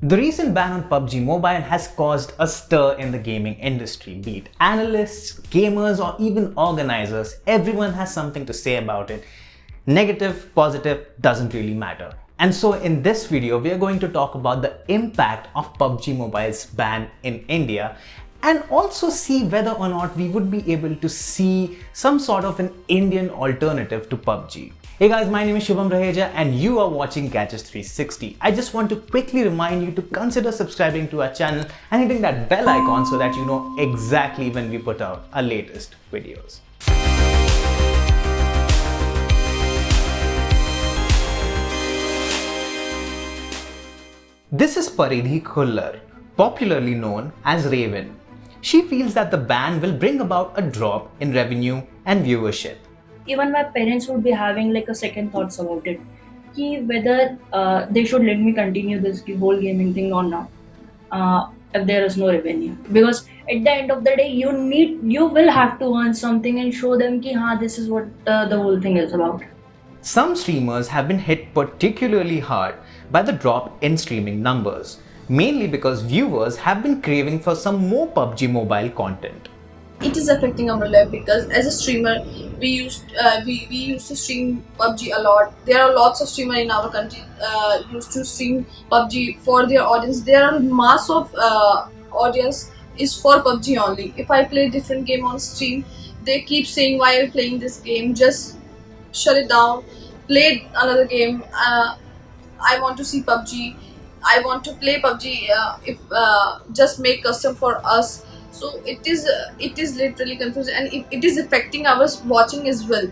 The recent ban on PUBG Mobile has caused a stir in the gaming industry. Be it analysts, gamers, or even organizers, everyone has something to say about it. Negative, positive, doesn't really matter. And so in this video, we are going to talk about the impact of PUBG Mobile's ban in India and also see whether or not we would be able to see some sort of an Indian alternative to PUBG. Hey guys, my name is Shubham Raheja and you are watching Gadgets 360. I just want to quickly remind you to consider subscribing to our channel and hitting that bell icon so that you know exactly when we put out our latest videos. This is Paridhi Khullar, popularly known as Raven. She feels that the ban will bring about a drop in revenue and viewership. Even my parents would be having like a second thoughts about it, whether they should let me continue this whole gaming thing or not, if there is no revenue. Because at the end of the day, you will have to earn something and show them this is what the whole thing is about. Some streamers have been hit particularly hard by the drop in streaming numbers, mainly because viewers have been craving for some more PUBG Mobile content. It is affecting our life because as a streamer, we used to stream PUBG a lot. There are lots of streamers in our country used to stream PUBG for their audience. There are mass of audience is for PUBG only. If I play different game on stream, they keep saying, "Why are you playing this game? Just shut it down. Play another game. I want to see PUBG. I want to play PUBG. Just make custom for us." So it is literally confusing and it is affecting our watching as well.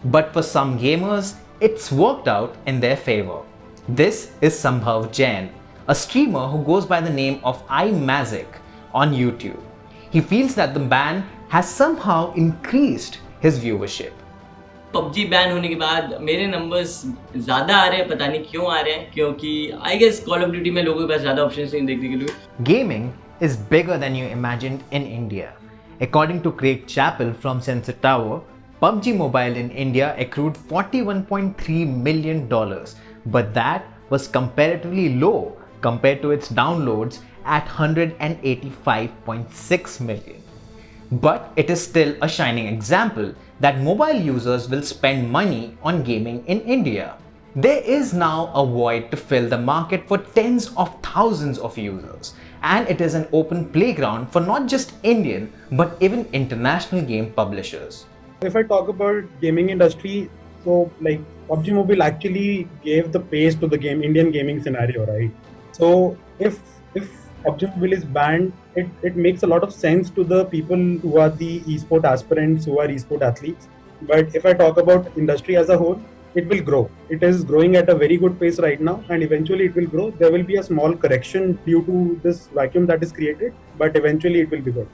But for some gamers, it's worked out in their favor. This is Sambhav Jain, a streamer who goes by the name of iMazik on YouTube. He feels that the ban has somehow increased his viewership. PUBG ban होने के बाद मेरे numbers ज़्यादा आ रहे हैं, पता नहीं क्यों आ रहे हैं, क्योंकि I guess Call of Duty में लोगों के पास ज़्यादा ऑप्शंस नहीं देखने के लिए. Gaming is bigger than you imagined in India. According to Craig Chappell from Sensor Tower, PUBG Mobile in India accrued $41.3 million, but that was comparatively low compared to its downloads at $185.6 million. But it is still a shining example that mobile users will spend money on gaming in India. There is now a void to fill the market for tens of thousands of users, and it is an open playground for not just Indian but even international game publishers. If I talk about gaming industry, so like PUBG Mobile actually gave the pace to the Indian gaming scenario, right? So if PUBG Mobile is banned, it makes a lot of sense to the people who are the esport aspirants, who are esport athletes. But if I talk about industry as a whole, it will grow. It is growing at a very good pace right now, and eventually it will grow. There will be a small correction due to this vacuum that is created, but eventually it will be good.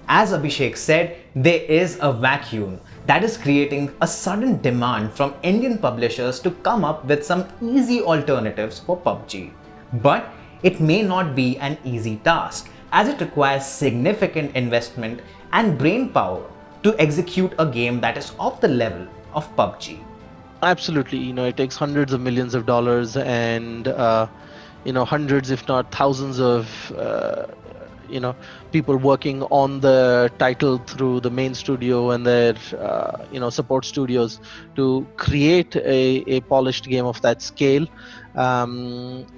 As Abhishek said, there is a vacuum that is creating a sudden demand from Indian publishers to come up with some easy alternatives for PUBG. But it may not be an easy task, as it requires significant investment and brain power to execute a game that is of the level of PUBG. Absolutely, it takes hundreds of millions of dollars and hundreds if not thousands of people working on the title through the main studio and their support studios to create a polished game of that scale.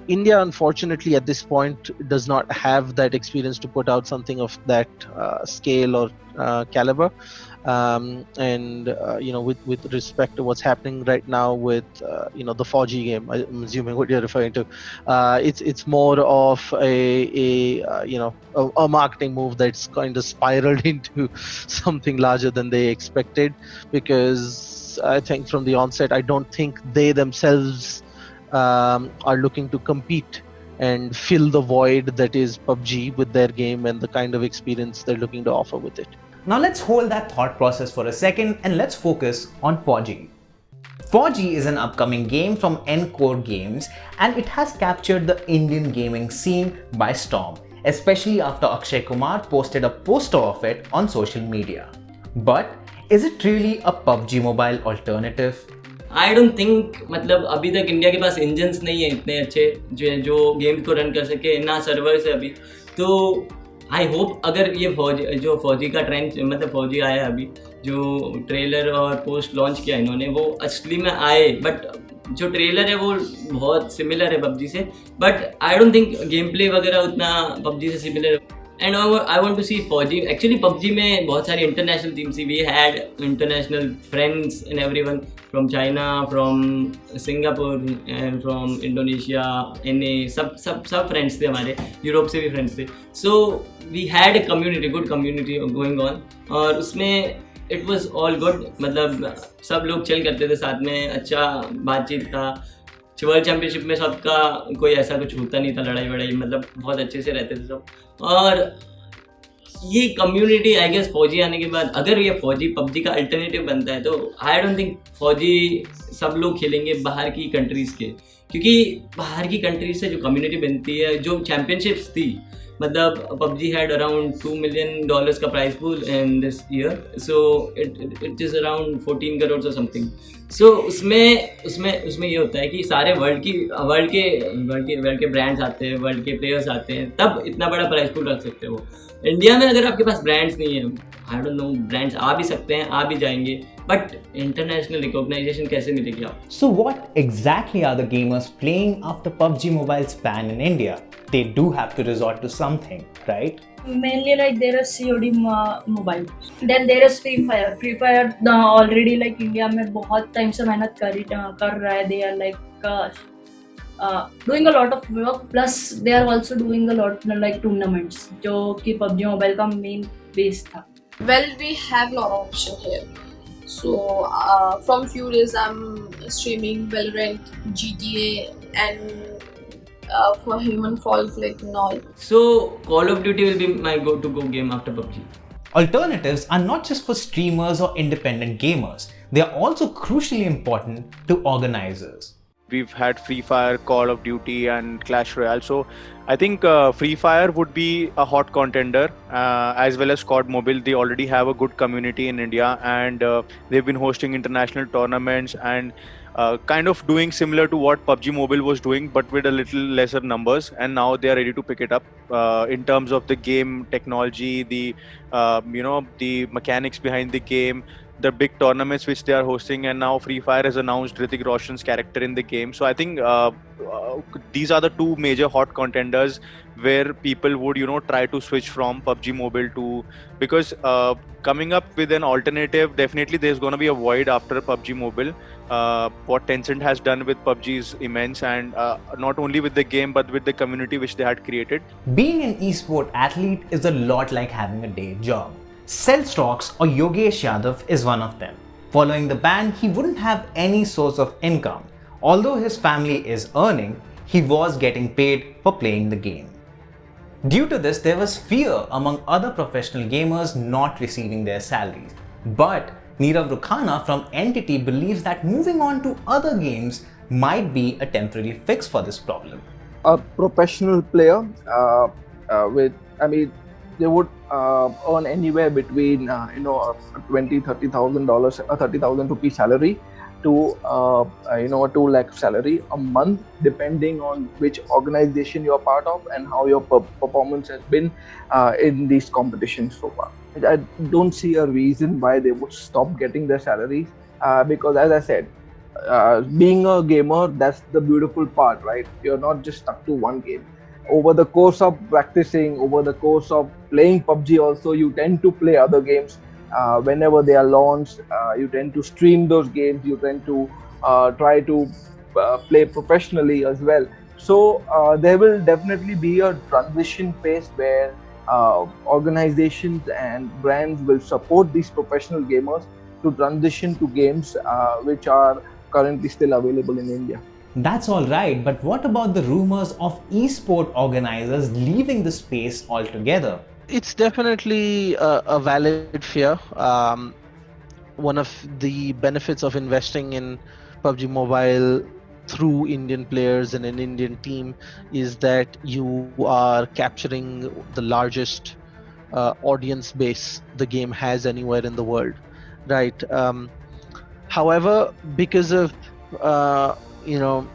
India, unfortunately, at this point does not have that experience to put out something of that scale or caliber. With respect to what's happening right now with the FAU-G game, I'm assuming what you're referring to, it's more of a marketing move that's kind of spiraled into something larger than they expected, because I think from the onset, I don't think they themselves are looking to compete and fill the void that is PUBG with their game and the kind of experience they're looking to offer with it. Now let's hold that thought process for a second and let's focus on FAU-G. FAU-G is an upcoming game from Encore Games, and it has captured the Indian gaming scene by storm, especially after Akshay Kumar posted a poster of it on social media. But is it really a PUBG Mobile alternative? I don't think, मतलब अभी तक India के पास engines नहीं है इतने अच्छे जो game को रन कर सके, ना सर्वर्स है अभी। तो आई होप अगर ये फौजी का ट्रेंड, मतलब फौजी आया है अभी, जो ट्रेलर और पोस्ट लॉन्च किया इन्होंने, वो असली में आए, बट जो ट्रेलर है वो बहुत सिमिलर है पबजी से, but I don't think game play वगैरह उतना पबजी से सिमिलर है। And I want to see FAUG. Actually PUBG में बहुत सारी इंटरनेशनल टीम्स थी, we had international friends and everyone from China, from Singapore and from Indonesia, सब friends थे हमारे, यूरोप से भी फ्रेंड्स थे। So we had a community, good community going on, और उसमें इट वॉज ऑल गुड, मतलब सब लोग चिल करते थे साथ में, अच्छा बातचीत था। वर्ल्ड चैम्पियनशिप में सबका कोई ऐसा कुछ होता नहीं था, लड़ाई वड़ाई, मतलब बहुत अच्छे से रहते थे सब। और ये कम्युनिटी आई गेस फौजी आने के बाद, अगर ये फौजी पबजी का अल्टरनेटिव बनता है, तो आई डोंट थिंक फौजी सब लोग खेलेंगे बाहर की कंट्रीज़ के, क्योंकि बाहर की कंट्रीज से जो कम्युनिटी बनती है, जो चैम्पियनशिप्स थी, मतलब PUBG had around $2 million का price pool in this year, so it is around 14 crores or something. So उसमें ये होता है कि सारे वर्ल्ड के ब्रांड्स आते हैं, वर्ल्ड के प्लेयर्स आते हैं, तब इतना बड़ा प्राइस पूल रख सकते हो। इंडिया में अगर आपके पास ब्रांड्स नहीं है, आई डोंट नो, ब्रांड्स आ भी सकते हैं, आ भी जाएंगे, बट इंटरनेशनल रिकॉग्नाइजेशन कैसे मिलेगी आप? So what exactly are the gamers playing after PUBG Mobile's ban in India? They do have to resort to something, right? Mainly like there is COD mobile, then there is Free Fire. Free Fire already like India में बहुत time से मेहनत कर रहा है. They are like doing a lot of work, plus they are also doing a lot like tournaments जो कि PUBG Mobile का main base था. Well, we have a lot of option here. So from few days I'm streaming Valorant, GTA, and for Human Fall Flick and all. So Call of Duty will be my go-to-go game after PUBG. Alternatives are not just for streamers or independent gamers. They are also crucially important to organizers. We've had Free Fire, Call of Duty and Clash Royale. So I think Free Fire would be a hot contender, as well as COD Mobile. They already have a good community in India, and they've been hosting international tournaments and kind of doing similar to what PUBG Mobile was doing, but with a little lesser numbers. And now they are ready to pick it up in terms of the game technology, the the mechanics behind the game, the big tournaments which they are hosting. And now Free Fire has announced Hrithik Roshan's character in the game. So I think these are the two major hot contenders where people would try to switch from PUBG Mobile to, because coming up with an alternative, definitely there's going to be a void after PUBG Mobile. What Tencent has done with PUBG is immense, and not only with the game but with the community which they had created. Being an esport athlete is a lot like having a day job. Cell Stocks or Yogesh Yadav is one of them. Following the ban, he wouldn't have any source of income. Although his family is earning, he was getting paid for playing the game. Due to this, there was fear among other professional gamers not receiving their salaries. But Nirav Rukhana from Entity believes that moving on to other games might be a temporary fix for this problem. A professional player they would earn anywhere between $20,000-$30,000, a 30,000 rupee salary to a 2 lakh salary a month, depending on which organization you are part of and how your performance has been in these competitions so far. I don't see a reason why they would stop getting their salaries, because as I said, being a gamer, that's the beautiful part, right? You're not just stuck to one game. Over the course of practicing, over the course of playing PUBG also, you tend to play other games. Whenever they are launched, you tend to stream those games, you tend to try to play professionally as well. So there will definitely be a transition phase where organizations and brands will support these professional gamers to transition to games which are currently still available in India. That's all right, but what about the rumors of esport organizers leaving the space altogether? It's definitely a valid fear. One of the benefits of investing in PUBG Mobile through Indian players and an Indian team is that you are capturing the largest audience base the game has anywhere in the world, right? However, because of you know,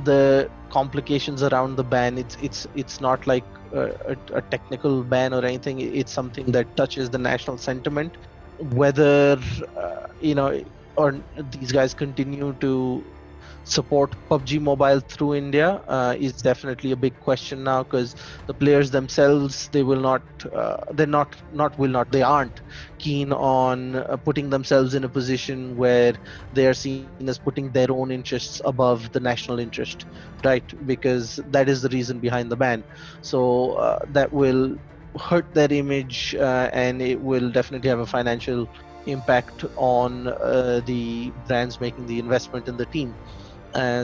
the complications around the ban, it's not like a technical ban or anything. It's something that touches the national sentiment. Whether you know, or these guys continue to support PUBG Mobile through India is definitely a big question now, because the players themselves, they will not, they aren't keen on putting themselves in a position where they are seen as putting their own interests above the national interest, right? Because that is the reason behind the ban. So that will hurt their image, and it will definitely have a financial impact on the brands making the investment in the team.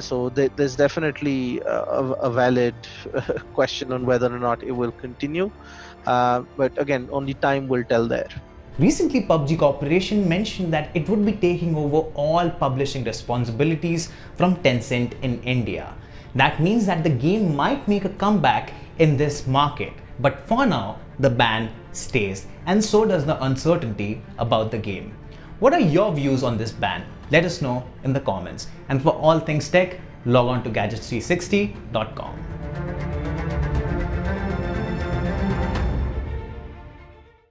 So there's definitely a valid question on whether or not it will continue. But again, only time will tell there. Recently, PUBG Corporation mentioned that it would be taking over all publishing responsibilities from Tencent in India. That means that the game might make a comeback in this market. But for now, the ban stays, and so does the uncertainty about the game. What are your views on this ban? Let us know in the comments. And for all things tech, log on to gadgets360.com.